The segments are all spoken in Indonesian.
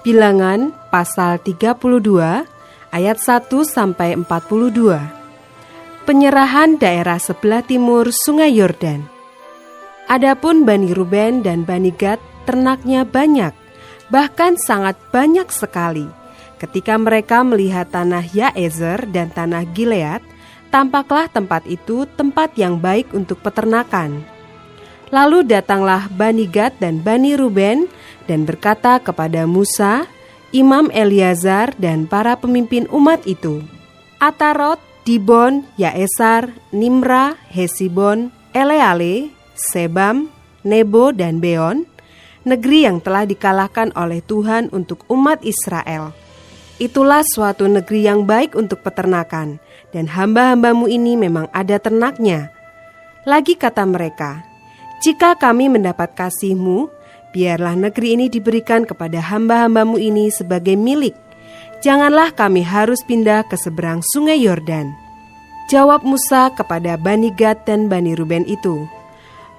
Bilangan pasal 32 ayat 1-42. Penyerahan daerah sebelah timur Sungai Yordan. Adapun Bani Ruben dan Bani Gad, ternaknya banyak, bahkan sangat banyak sekali. Ketika mereka melihat tanah Yaezer dan tanah Gilead, tampaklah tempat itu tempat yang baik untuk peternakan. Lalu datanglah Bani Gad dan Bani Ruben dan berkata kepada Musa, Imam Eleazar dan para pemimpin umat itu, Atarot, Dibon, Yaesar, Nimra, Hesibon, Eleale, Sebam, Nebo dan Beon, negeri yang telah dikalahkan oleh Tuhan untuk umat Israel. Itulah suatu negeri yang baik untuk peternakan, dan hamba-hambamu ini memang ada ternaknya. Lagi kata mereka, jika kami mendapat kasih-Mu, biarlah negeri ini diberikan kepada hamba-hambamu ini sebagai milik. Janganlah kami harus pindah ke seberang Sungai Yordan. Jawab Musa kepada Bani Gad dan Bani Ruben itu,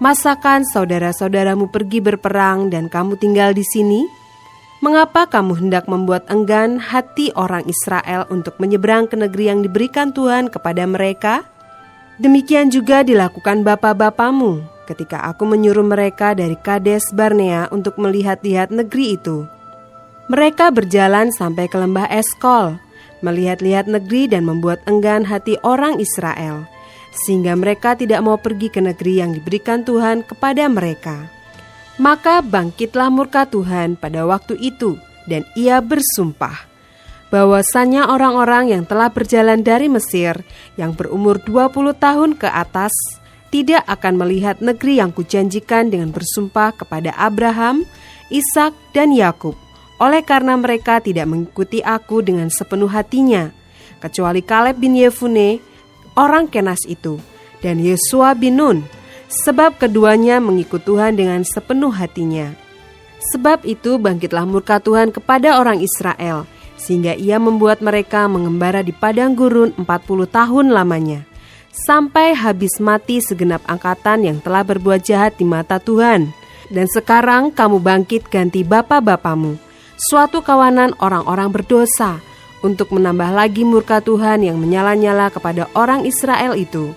masakan saudara-saudaramu pergi berperang dan kamu tinggal di sini? Mengapa kamu hendak membuat enggan hati orang Israel untuk menyeberang ke negeri yang diberikan Tuhan kepada mereka? Demikian juga dilakukan bapa-bapamu ketika aku menyuruh mereka dari Kades Barnea untuk melihat-lihat negeri itu. Mereka berjalan sampai ke lembah Eskol, melihat-lihat negeri dan membuat enggan hati orang Israel, sehingga mereka tidak mau pergi ke negeri yang diberikan Tuhan kepada mereka. Maka bangkitlah murka Tuhan pada waktu itu, dan ia bersumpah, bahwasanya orang-orang yang telah berjalan dari Mesir, yang berumur 20 tahun ke atas, tidak akan melihat negeri yang kujanjikan dengan bersumpah kepada Abraham, Ishak, dan Yakub, oleh karena mereka tidak mengikuti aku dengan sepenuh hatinya, kecuali Kaleb bin Yefune, orang Kenas itu, dan Yosua bin Nun, sebab keduanya mengikut Tuhan dengan sepenuh hatinya. Sebab itu bangkitlah murka Tuhan kepada orang Israel, sehingga ia membuat mereka mengembara di padang gurun 40 tahun lamanya, sampai habis mati segenap angkatan yang telah berbuat jahat di mata Tuhan. Dan sekarang kamu bangkit ganti bapa-bapamu, suatu kawanan orang-orang berdosa, untuk menambah lagi murka Tuhan yang menyala-nyala kepada orang Israel itu.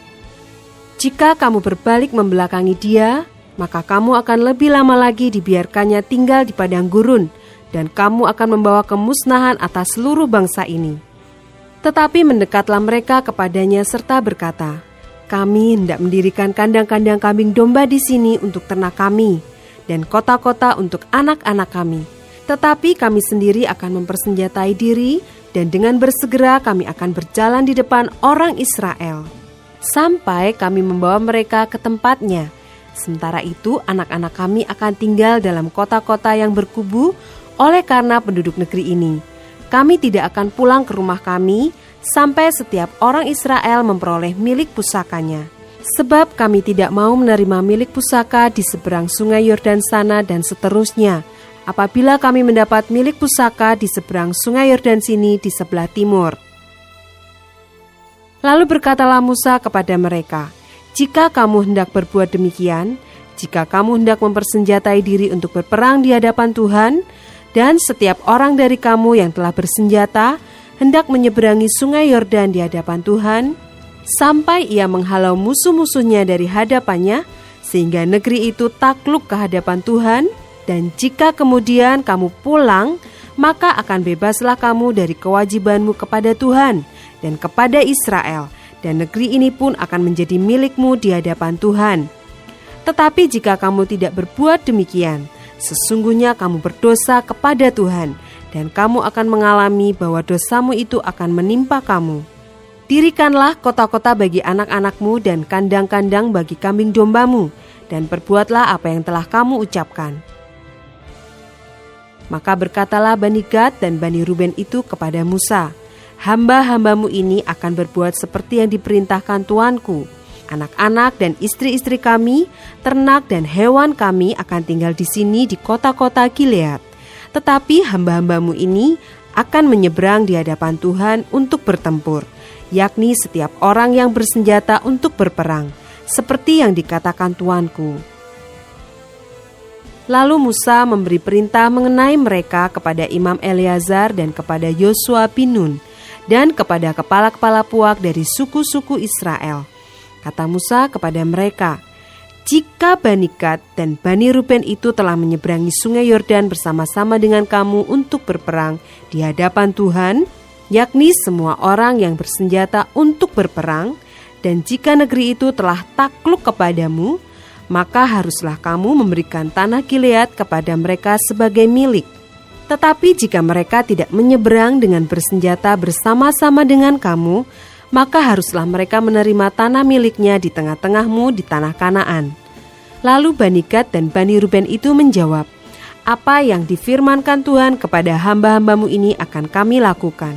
Jika kamu berbalik membelakangi dia, maka kamu akan lebih lama lagi dibiarkannya tinggal di padang gurun, dan kamu akan membawa kemusnahan atas seluruh bangsa ini. Tetapi mendekatlah mereka kepadanya serta berkata, kami hendak mendirikan kandang-kandang kambing domba di sini untuk ternak kami, dan kota-kota untuk anak-anak kami. Tetapi kami sendiri akan mempersenjatai diri, dan dengan bersegera kami akan berjalan di depan orang Israel, sampai kami membawa mereka ke tempatnya. Sementara itu anak-anak kami akan tinggal dalam kota-kota yang berkubu oleh karena penduduk negeri ini. Kami tidak akan pulang ke rumah kami sampai setiap orang Israel memperoleh milik pusakanya. Sebab kami tidak mau menerima milik pusaka di seberang Sungai Yordan sana dan seterusnya, apabila kami mendapat milik pusaka di seberang Sungai Yordan sini di sebelah timur. Lalu berkatalah Musa kepada mereka, jika kamu hendak berbuat demikian, jika kamu hendak mempersenjatai diri untuk berperang di hadapan Tuhan, dan setiap orang dari kamu yang telah bersenjata hendak menyeberangi Sungai Yordan di hadapan Tuhan, sampai ia menghalau musuh-musuhnya dari hadapannya, sehingga negeri itu takluk ke hadapan Tuhan. Dan jika kemudian kamu pulang, maka akan bebaslah kamu dari kewajibanmu kepada Tuhan dan kepada Israel, dan negeri ini pun akan menjadi milikmu di hadapan Tuhan. Tetapi jika kamu tidak berbuat demikian, sesungguhnya kamu berdosa kepada Tuhan, dan kamu akan mengalami bahwa dosamu itu akan menimpa kamu. Dirikanlah kota-kota bagi anak-anakmu dan kandang-kandang bagi kambing dombamu, dan perbuatlah apa yang telah kamu ucapkan. Maka berkatalah Bani Gad dan Bani Ruben itu kepada Musa, hamba-hambamu ini akan berbuat seperti yang diperintahkan tuanku. Anak-anak dan istri-istri kami, ternak dan hewan kami akan tinggal di sini di kota-kota Gilead. Tetapi hamba-hambamu ini akan menyeberang di hadapan Tuhan untuk bertempur, yakni setiap orang yang bersenjata untuk berperang, seperti yang dikatakan tuanku. Lalu Musa memberi perintah mengenai mereka kepada Imam Eleazar dan kepada Yosua bin Nun dan kepada kepala-kepala puak dari suku-suku Israel. Kata Musa kepada mereka, "Jika Bani Gad dan Bani Ruben itu telah menyeberangi sungai Yordan bersama-sama dengan kamu untuk berperang di hadapan Tuhan, yakni semua orang yang bersenjata untuk berperang, dan jika negeri itu telah takluk kepadamu, maka haruslah kamu memberikan tanah Gilead kepada mereka sebagai milik. Tetapi jika mereka tidak menyeberang dengan bersenjata bersama-sama dengan kamu, maka haruslah mereka menerima tanah miliknya di tengah-tengahmu di tanah Kanaan." Lalu Bani Gad dan Bani Ruben itu menjawab, "Apa yang difirmankan Tuhan kepada hamba-hambamu ini akan kami lakukan.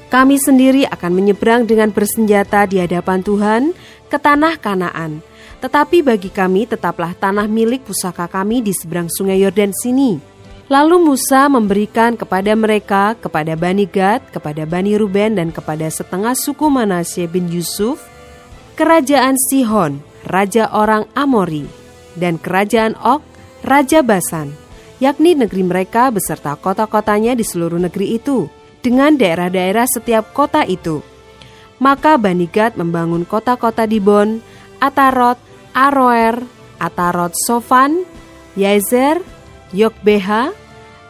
Kami sendiri akan menyeberang dengan bersenjata di hadapan Tuhan ke tanah Kanaan. Tetapi bagi kami tetaplah tanah milik pusaka kami di seberang sungai Yordan sini." Lalu Musa memberikan kepada mereka, kepada Bani Gad, kepada Bani Ruben, dan kepada setengah suku Manasye bin Yusuf, kerajaan Sihon, raja orang Amori, dan kerajaan Og, raja Basan, yakni negeri mereka beserta kota-kotanya di seluruh negeri itu, dengan daerah-daerah setiap kota itu. Maka Bani Gad membangun kota-kota Dibon, Atarot, Aroer, Atarot Sofan, Yazer, Yokbeha,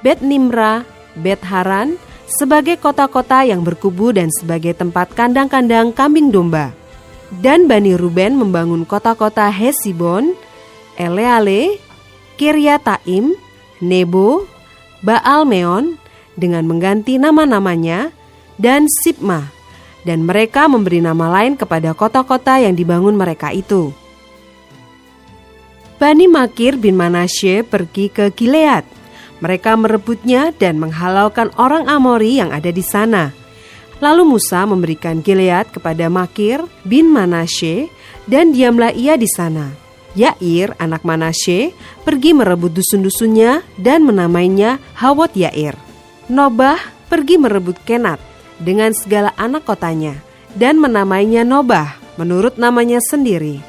Bet Nimra, Bet Haran, sebagai kota-kota yang berkubu dan sebagai tempat kandang-kandang kambing domba. Dan Bani Ruben membangun kota-kota Hesibon, Eleale, Kiryataim, Nebo, Baal-Meon, dengan mengganti nama-namanya, dan Sibma, dan mereka memberi nama lain kepada kota-kota yang dibangun mereka itu. Bani Makir bin Manasye pergi ke Gilead. Mereka merebutnya dan menghalaukan orang Amori yang ada di sana. Lalu Musa memberikan Gilead kepada Makir bin Manasye, dan diamlah ia di sana. Yair, anak Manasye, pergi merebut dusun-dusunnya dan menamainya Hawot Yair. Nobah pergi merebut Kenat dengan segala anak kotanya dan menamainya Nobah menurut namanya sendiri.